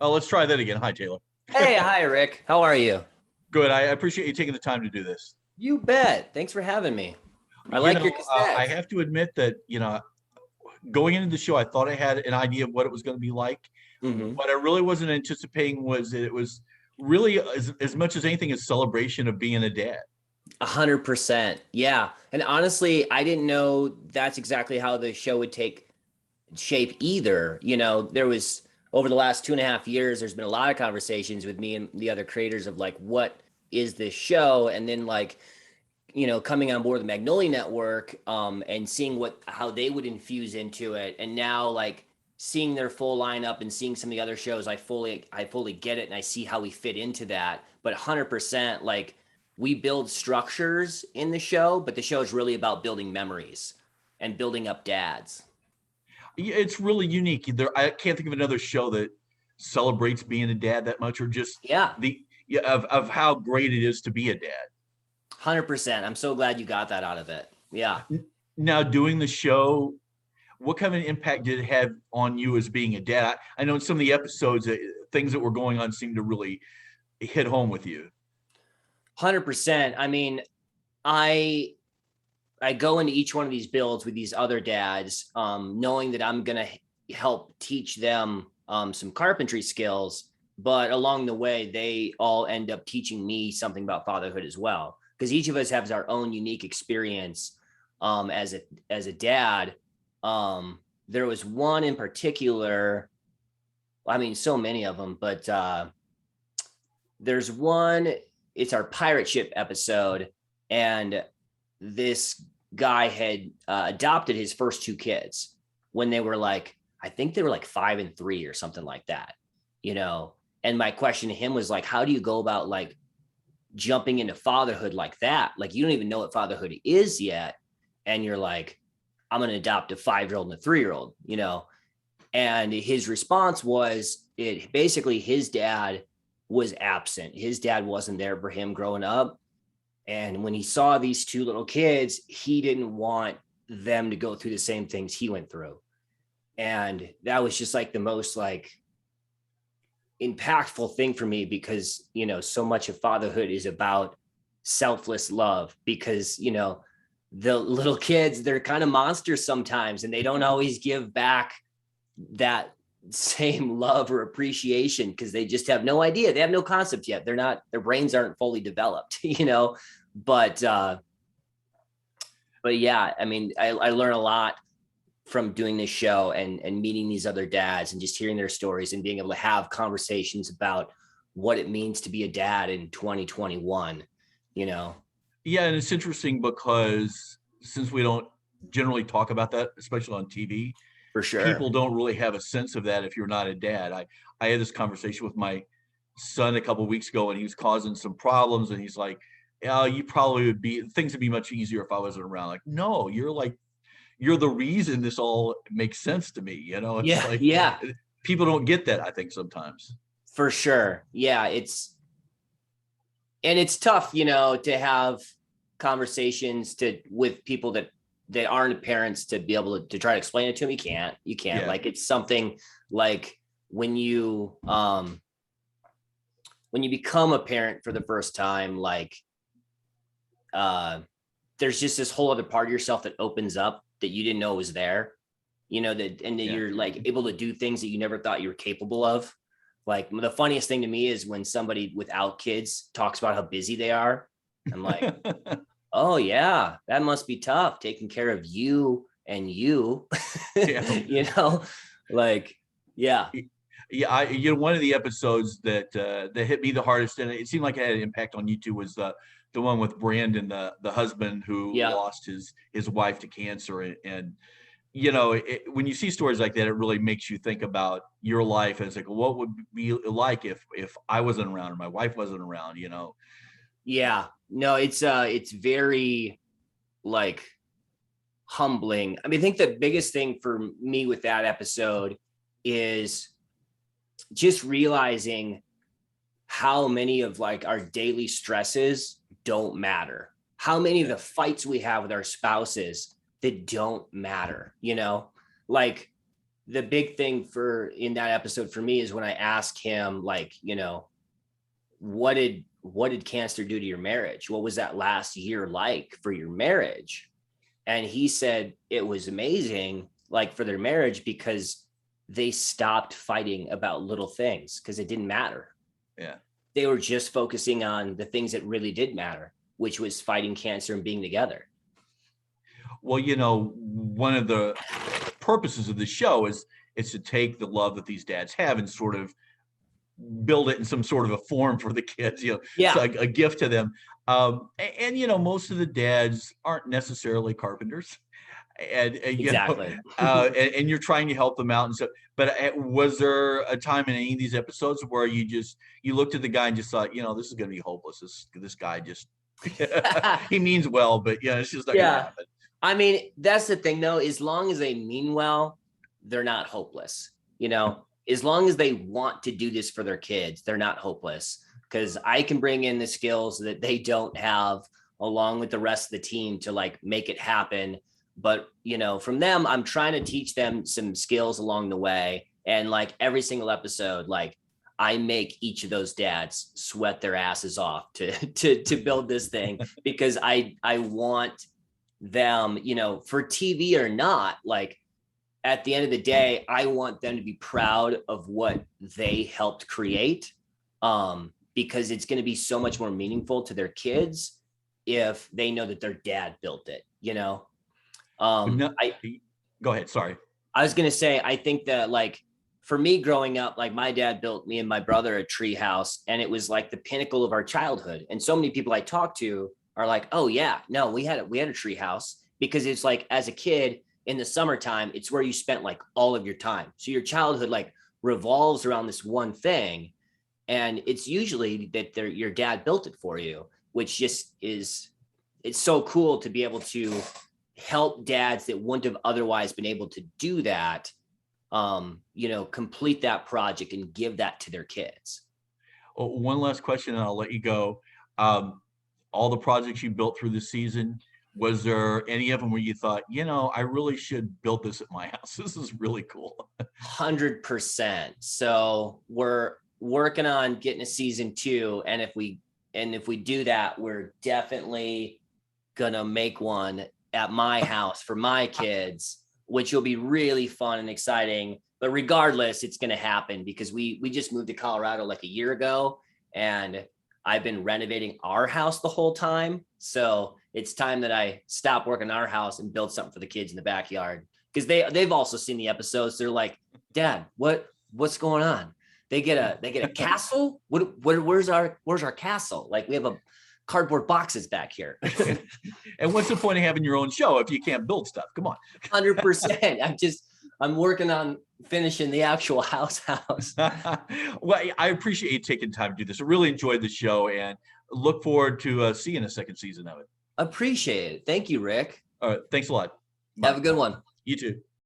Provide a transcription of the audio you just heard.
Oh, let's try that again. Hi, Taylor. Hey, hi, Rick. How are you? Good. I appreciate you taking the time to do this. You bet. Thanks for having me. I like your I cassettes. have to admit that, going into the show, I thought I had an idea of what it was going to be like. Hmm. What I really wasn't anticipating was that it was really as much as anything a celebration of being a dad. 100%. Yeah. And honestly, I didn't know that's exactly how the show would take shape either. There was over the last 2.5 years, there's been a lot of conversations with me and the other creators of like, what is this show? And then like, coming on board the Magnolia Network, and seeing how they would infuse into it, and now like seeing their full lineup and seeing some of the other shows, I fully get it, and I see how we fit into that. But 100%, like we build structures in the show, but the show is really about building memories and building up dads. Yeah, it's really unique. I can't think of another show that celebrates being a dad that much, or just Yeah, the yeah, of how great it is to be a dad. 100%. I'm so glad you got that out of it. Yeah. Now, doing the show, what kind of an impact did it have on you as being a dad? I know in some of the episodes, things that were going on seemed to really hit home with you. 100%. I mean, I I go into each one of these builds with these other dads, knowing that I'm gonna help teach them some carpentry skills, but along the way, they all end up teaching me something about fatherhood as well, because each of us has our own unique experience as a dad. There was one in particular. I mean, so many of them, but there's one. It's our pirate ship episode, and this guy had adopted his first two kids when they were like, I think they were like 5 and 3 or something like that, you know. And my question to him was like, how do you go about like jumping into fatherhood like that? Like, you don't even know what fatherhood is yet, and you're like, I'm going to adopt a 5-year-old and a 3-year-old, you know. And his response was, it basically, his dad was absent. His dad wasn't there for him growing up, and when he saw these two little kids, he didn't want them to go through the same things he went through. And that was just like the most like impactful thing for me, because, so much of fatherhood is about selfless love, because, the little kids, they're kind of monsters sometimes, and they don't always give back that same love or appreciation, because they just have no idea. They have no concept yet. Their brains aren't fully developed, but yeah, I mean, I learn a lot from doing this show, and meeting these other dads and just hearing their stories and being able to have conversations about what it means to be a dad in 2021, you know. Yeah, and it's interesting because since we don't generally talk about that, especially on TV, For sure. people don't really have a sense of that if you're not a dad. I had this conversation with my son a couple of weeks ago, and he was causing some problems, and he's like, "Yeah, you probably would be things would be much easier if I wasn't around." Like, no, you're the reason this all makes sense to me. It's Yeah, like yeah, people don't get that, I think, sometimes. for sure. Yeah, it's tough, to have conversations with people that aren't parents, to be able to try to explain it to them. You can't Yeah. like, it's something like when you become a parent for the first time, like uh there's just this whole other part of yourself that opens up that you didn't know was there, and that Yeah. you're like able to do things that you never thought you were capable of. Like, the funniest thing to me is when somebody without kids talks about how busy they are. I'm like, oh yeah, that must be tough taking care of you and you. Yeah. you know like, yeah. Yeah, one of the episodes that hit me the hardest, and it seemed like it had an impact on you too, was the one with Brandon, the husband who Yeah. lost his wife to cancer, and when you see stories like that, it really makes you think about your life, and it's like, what would it be like if I wasn't around or my wife wasn't around. Yeah, no, it's very like humbling. I mean, I think the biggest thing for me with that episode is just realizing how many of like our daily stresses don't matter. How many of the fights we have with our spouses that don't matter, like the big thing in that episode for me is when I asked him, like, what did cancer do to your marriage? What was that last year like for your marriage? And he said it was amazing, like, for their marriage, because they stopped fighting about little things because it didn't matter. Yeah. They were just focusing on the things that really did matter, which was fighting cancer and being together. Well, one of the purposes of the show is to take the love that these dads have and sort of build it in some sort of a form for the kids, Yeah. so a gift to them. And most of the dads aren't necessarily carpenters. And Exactly. and you're trying to help them out and so. But was there a time in any of these episodes where you looked at the guy and just thought, this is going to be hopeless. This guy just he means well, but it's just not going to happen. I mean, that's the thing, though. As long as they mean well, they're not hopeless. As long as they want to do this for their kids, they're not hopeless. Because I can bring in the skills that they don't have, along with the rest of the team, to like make it happen. But, from them, I'm trying to teach them some skills along the way. And like every single episode, like I make each of those dads sweat their asses off to build this thing, because I want them, for TV or not, like at the end of the day, I want them to be proud of what they helped create, because it's going to be so much more meaningful to their kids if they know that their dad built it, Go ahead. Sorry. I was going to say, I think that like for me growing up, like my dad built me and my brother a tree house, and it was like the pinnacle of our childhood. And so many people I talk to are like, oh yeah, no, we had a tree house, because it's like, as a kid in the summertime, it's where you spent like all of your time. So your childhood like revolves around this one thing. And it's usually that your dad built it for you, which just it's so cool to be able to help dads that wouldn't have otherwise been able to do that, complete that project and give that to their kids. Oh, one last question and I'll let you go. All the projects you built through the season, was there any of them where you thought, I really should build this at my house? This is really cool. 100%. So we're working on getting a season 2. And if we do that, we're definitely gonna make one at my house for my kids, which will be really fun and exciting. But regardless, it's gonna happen, because we just moved to Colorado like a year ago, and I've been renovating our house the whole time. So it's time that I stop working on our house and build something for the kids in the backyard, because they've also seen the episodes. They're like, Dad, what's going on? They get a castle. Where's our castle? Like, we have a cardboard boxes back here. And what's the point of having your own show if you can't build stuff? Come on. 100%. I'm working on finishing the actual house. Well, I appreciate you taking time to do this. I really enjoyed the show and look forward to seeing a second season of it. Appreciate it. Thank you, Rick. All right. Thanks a lot. Bye. Have a good one. You too.